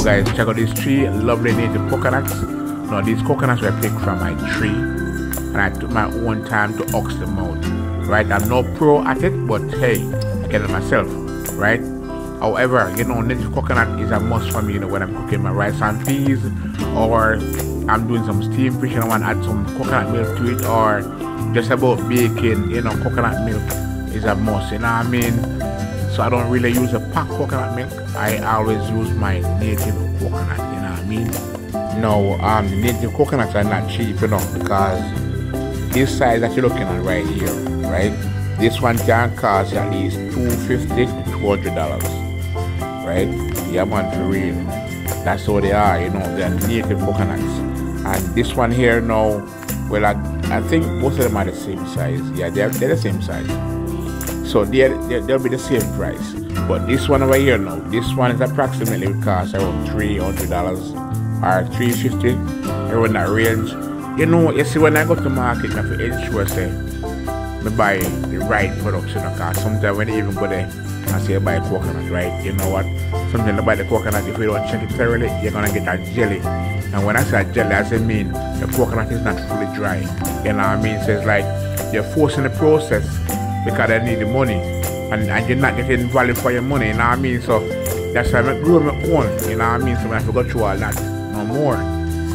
Now guys, check out these 3 lovely native coconuts. Now these coconuts were picked from my tree, and I took my own time to ox them out. Right, I'm no pro at it, but hey, I get it myself. Right. However, you know, native coconut is a must for me. You know, when I'm cooking my rice and peas, or I'm doing some steamed fish and I want to add some coconut milk to it, or just about baking. You know, coconut milk is a must. You know what I mean? So I don't really use a packed coconut milk. I always use my native coconut. You know what I mean? No, the native coconuts are not cheap, you know, because this size that you're looking at right here, right? This one can cost at least $250 to $200, right? Yeah, man, for real. That's how they are, you know. They're native coconuts. And this one here now, well, I think most of them are the same size. Yeah, they're the same size. So they'll be the same price. But this one over here now, this one is approximately would cost around $300 or $350, around that range. You know, you see, when I go to market, I have to ensure say I buy the right products, you know, because sometimes when you even go there and say buy coconut, right? You know what? Sometimes you buy the coconut, if you don't check it thoroughly, you're gonna get a jelly. And when I say jelly, I mean the coconut is not fully dry. You know what I mean? So it's like you're forcing the process because they need the money, and you're not getting value for your money. You know what I mean? So that's why I grow my own. You know what I mean? So when I forgot through all that, no more.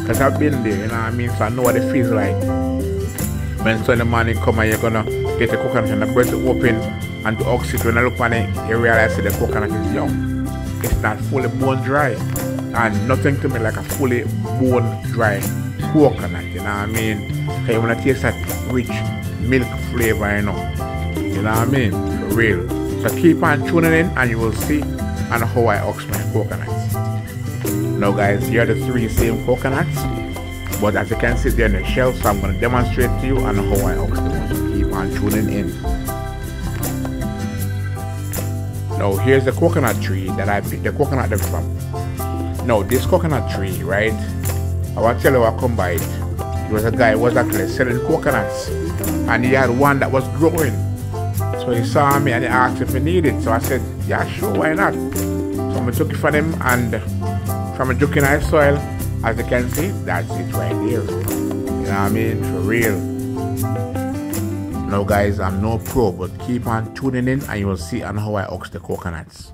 Because I've been there, you know what I mean? So I know what it feels like. When Sunday morning come and you're gonna get the coconut and the bread to open and to ox it, when I look on it, you realize that the coconut is young. It's not fully bone dry. And nothing to me like a fully bone dry coconut, you know what I mean? So you wanna taste that rich milk flavor, you know. You know what I mean? For real. So keep on tuning in and you will see on how I ox my coconuts. Now guys, here are the 3 same coconuts, but as you can see they're on the shelf, so I'm going to demonstrate to you on how I ox them. So keep on tuning in. Now here's the coconut tree that I picked the coconut them from. Now this coconut tree, right, I will tell you what come by it. There was a guy who was actually selling coconuts, and he had one that was growing. So he saw me and he asked if he needed it. So I said, yeah, sure, why not? So I took it from him, and from a jukinized soil, as you can see, that's it right there. You know what I mean? For real. Now guys, I'm no pro, but keep on tuning in and you will see on how I ox the coconuts.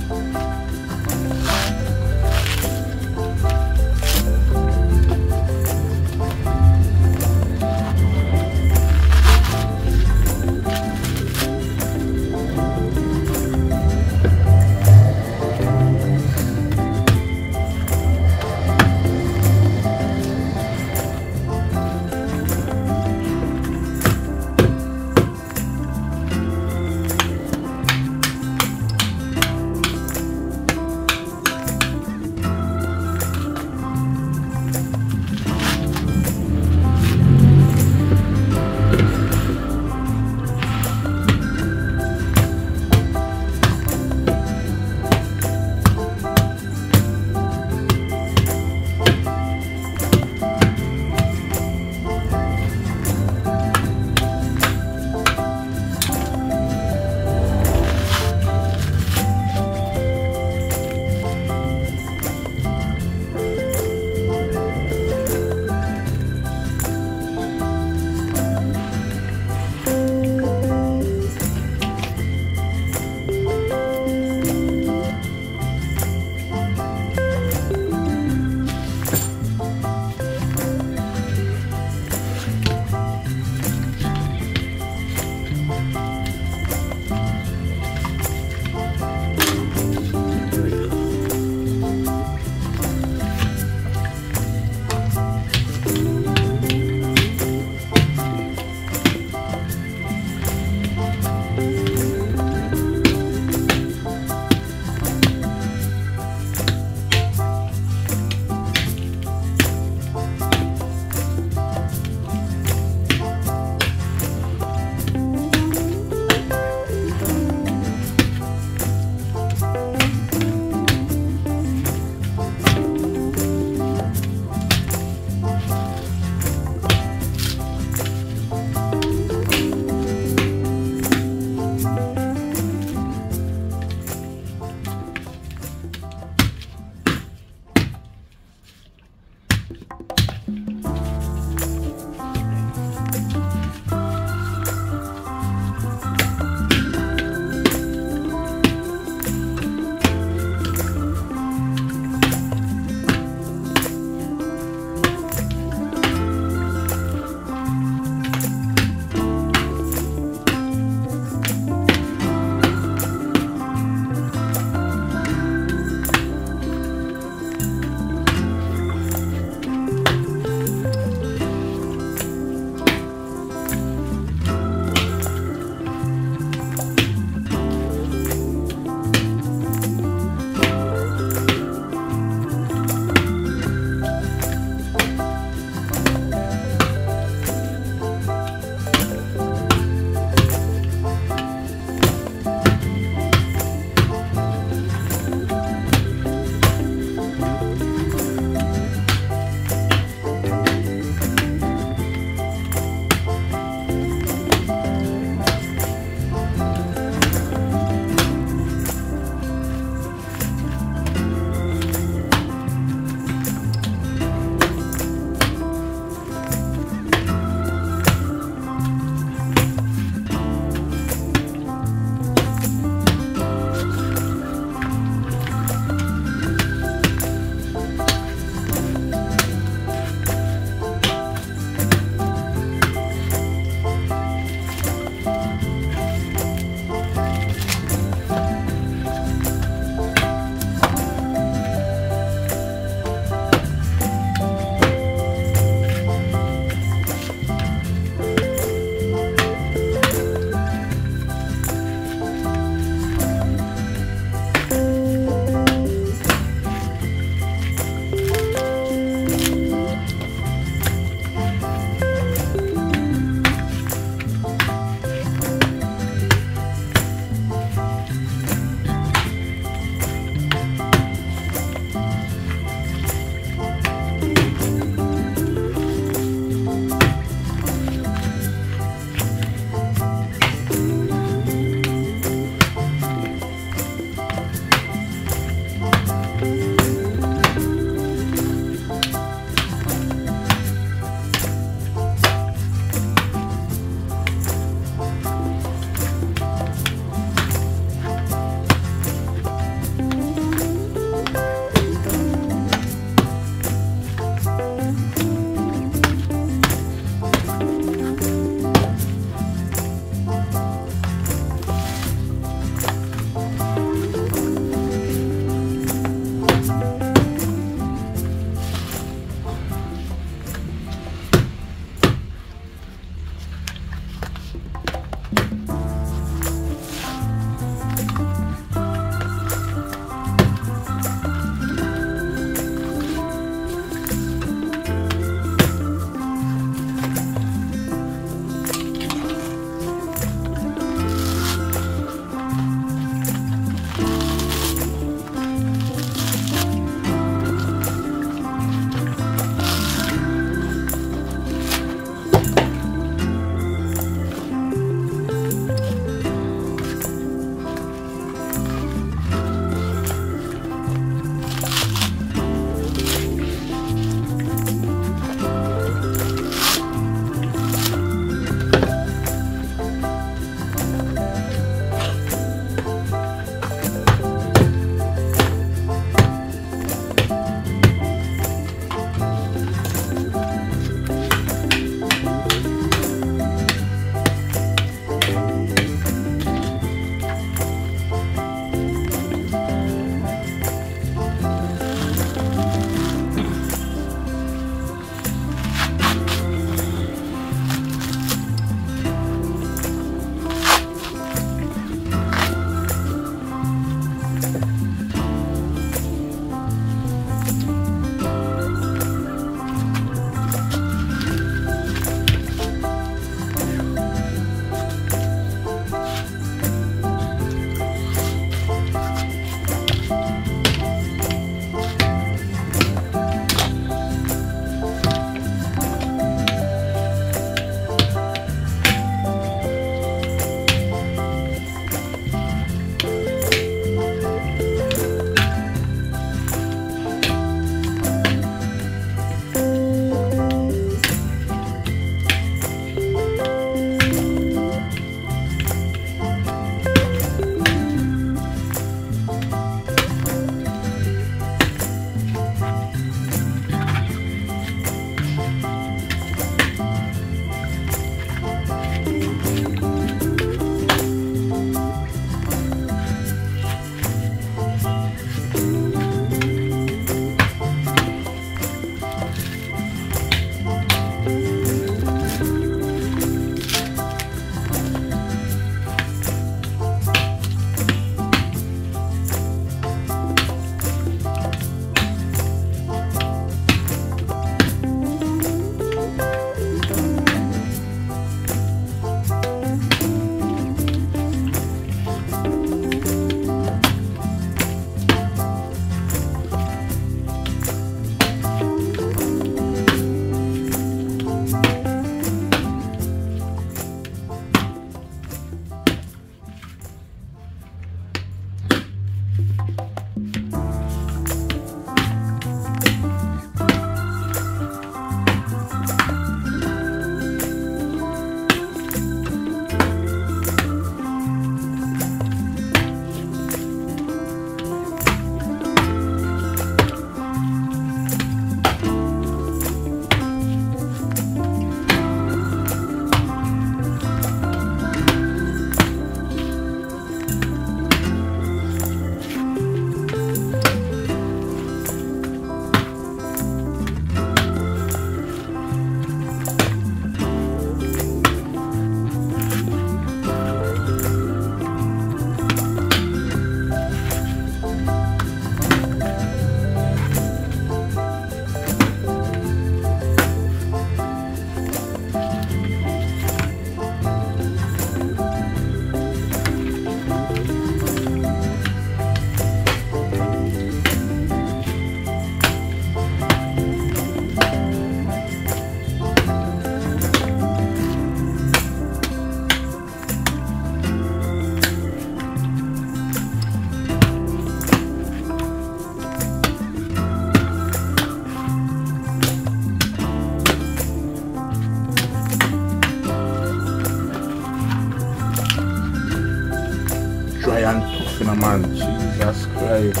corner, man. Jesus Christ.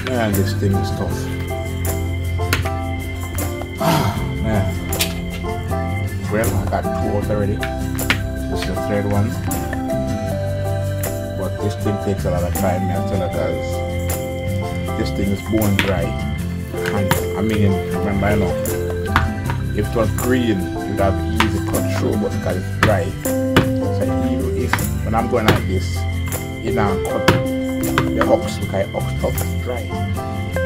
Man, this thing is tough. Man. Well, I got 2 out already. This is the 3rd one. But this thing takes a lot of time, man. I tell you guys. This thing is bone dry. And I mean, remember, you know, if it was green, you'd have easy cut through, but because it's dry. So even if, when I'm going like this, you know, cut the ox, because ox stuff is dry.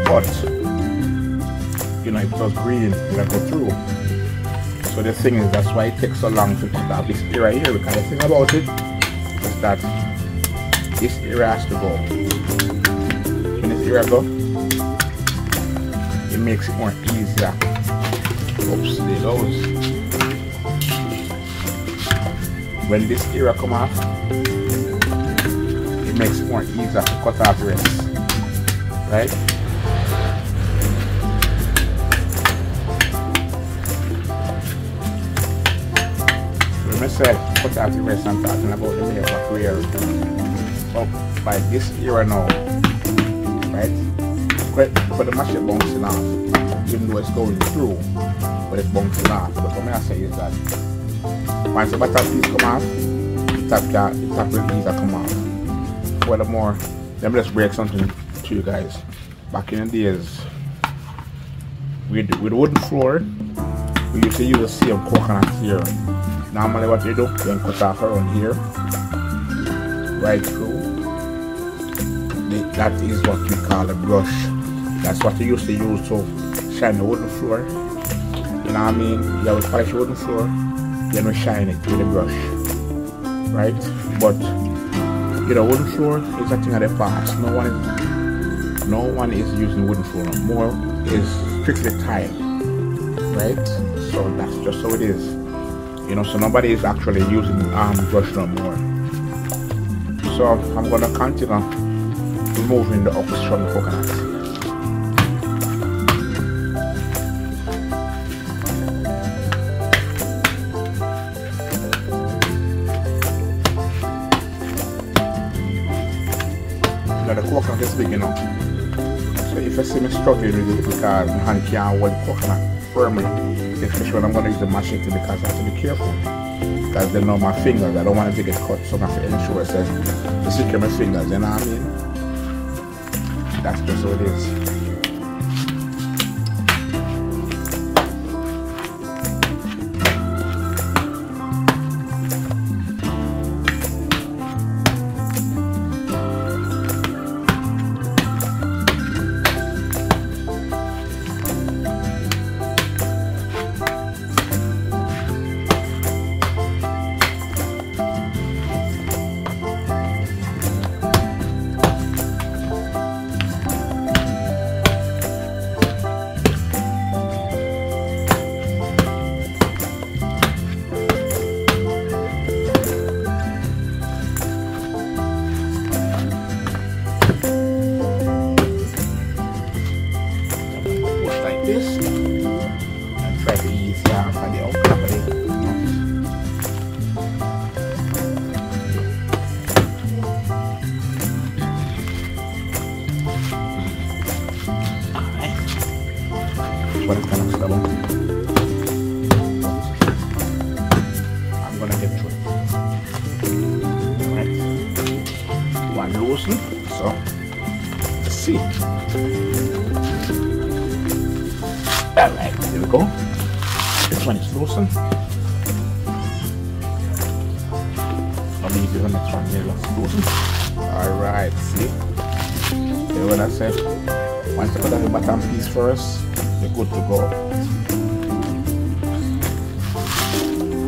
But, you know, if it was green, it would go through. So the thing is, that's why it takes so long to cut off this area here, because the thing about it is that this area has to go. When this area go, it makes it more easier. Oops, there it goes. When this area come off, it makes it more easier to cut off the rest. Right? When I say cut off the rest, I'm talking about the mere career. Up by this area now. Right? But the machine bouncing off, even though it's going through, but it's bouncing off. But what I say is that once the bottom piece come off, the top will easier come off. Furthermore, let me just break something to you guys. Back in the days, with wooden floor, we used to use the same coconut here. Normally what you do, you cut off around here, right through. That is what we call a brush. That's what you used to use to shine the wooden floor. You know what I mean? You have to polish the wooden floor, then we shine it with a brush. Right? But you know, wooden floor is a thing of the past. No one is using wooden floor no more. Is strictly tile. Right? So that's just how it is. You know, so nobody is actually using brush no more. So I'm gonna continue removing the ox from the coconut. Now the coconut is big enough. So if you see me struggling with it because my hand can't hold the coconut firmly, especially when I'm going to use the machete, because I have to be careful. Because they know my fingers, I don't want to get cut, so I have to ensure to secure my fingers, you know what I mean? That's just what it is. But it's kind of stubborn. I'm gonna get through it. Alright. One loosen. So let's see. Alright, here we go. This one is loosened. I'll leave the next one here loosened. Alright, see? You know what I said? Once you put out the bottom piece first, you're good to go.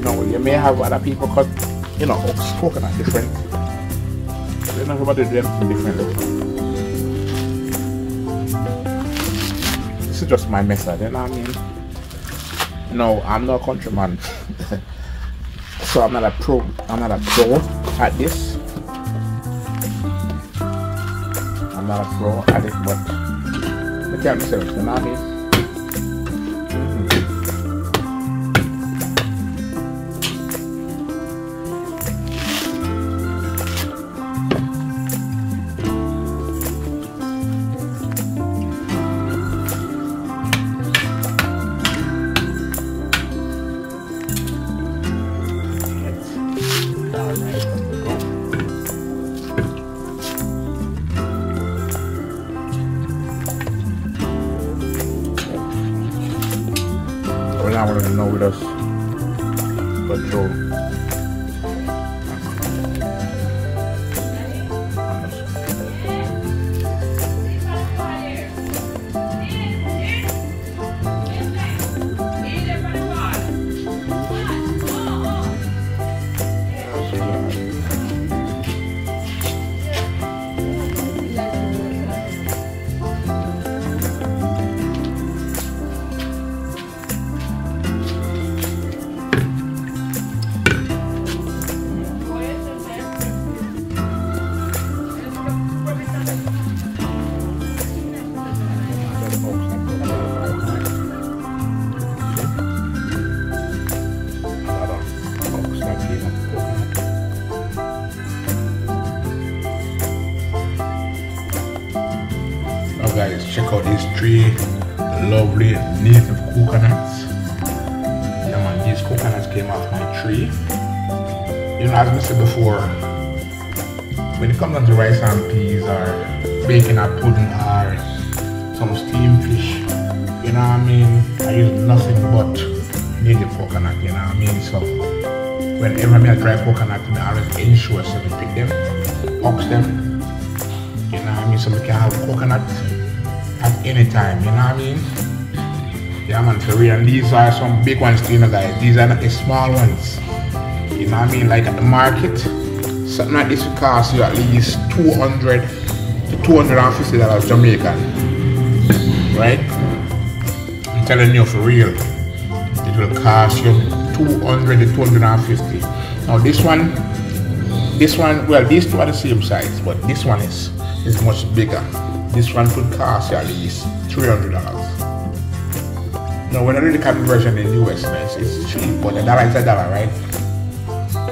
Now you may have other people cut, you know, coconut different. You know, everybody do them differently. This is just my method, you know what I mean? No, I'm not a countryman. So I'm not a pro at this. I'm not a pro at it, but I can't myself, you know what I mean? not want to know with us. But Joe. Guys, check out these 3 lovely native coconuts. Yeah man, these coconuts came off my tree. You know, as I said before, when it comes down to rice and peas or bacon or pudding or some steamed fish, you know what I mean, I use nothing but native coconut, you know what I mean. So whenever I try coconut, I always ensure to pick them, ox them, you know what I mean, so we can have coconut at any time, you know what I mean? Yeah man, for real. And these are some big ones too, you know guys. These are not the small ones. You know what I mean? Like at the market, something like this will cost you at least $200 to $250 Jamaican. Right? I'm telling you for real. It will cost you $200 to $250. Now this one, well, these two are the same size, but this one is much bigger. This one could cost you at least $300. Now when I do the conversion in the US, it's cheap, but $1 is $1, right?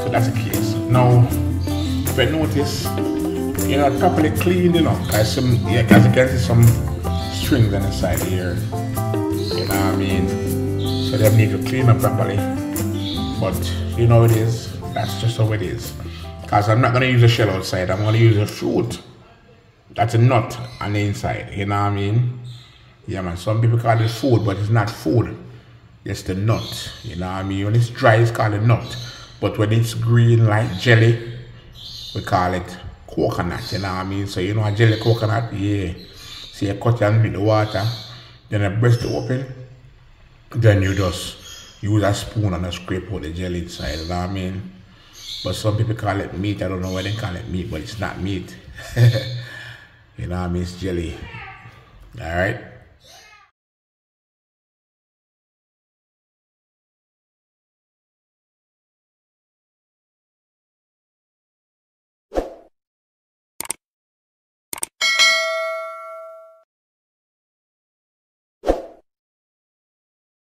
So that's the case. Now, if I notice, you know, properly cleaned, you know, as you can see some strings on the side here. You know what I mean? So they need to clean up properly. But you know it is. That's just how it is. Because I'm not gonna use a shell outside. I'm gonna use a fruit. That's a nut on the inside, you know what I mean? Yeah man, some people call it food, but it's not food. It's the nut, you know what I mean? When it's dry, it's called a nut. But when it's green like jelly, we call it coconut, you know what I mean? So you know a jelly coconut, yeah. So you cut it and with the water, then you breast it open, then you just use a spoon and scrape out the jelly inside, you know what I mean? But some people call it meat. I don't know why they call it meat, but it's not meat. You know what I mean? It's jelly. Alright?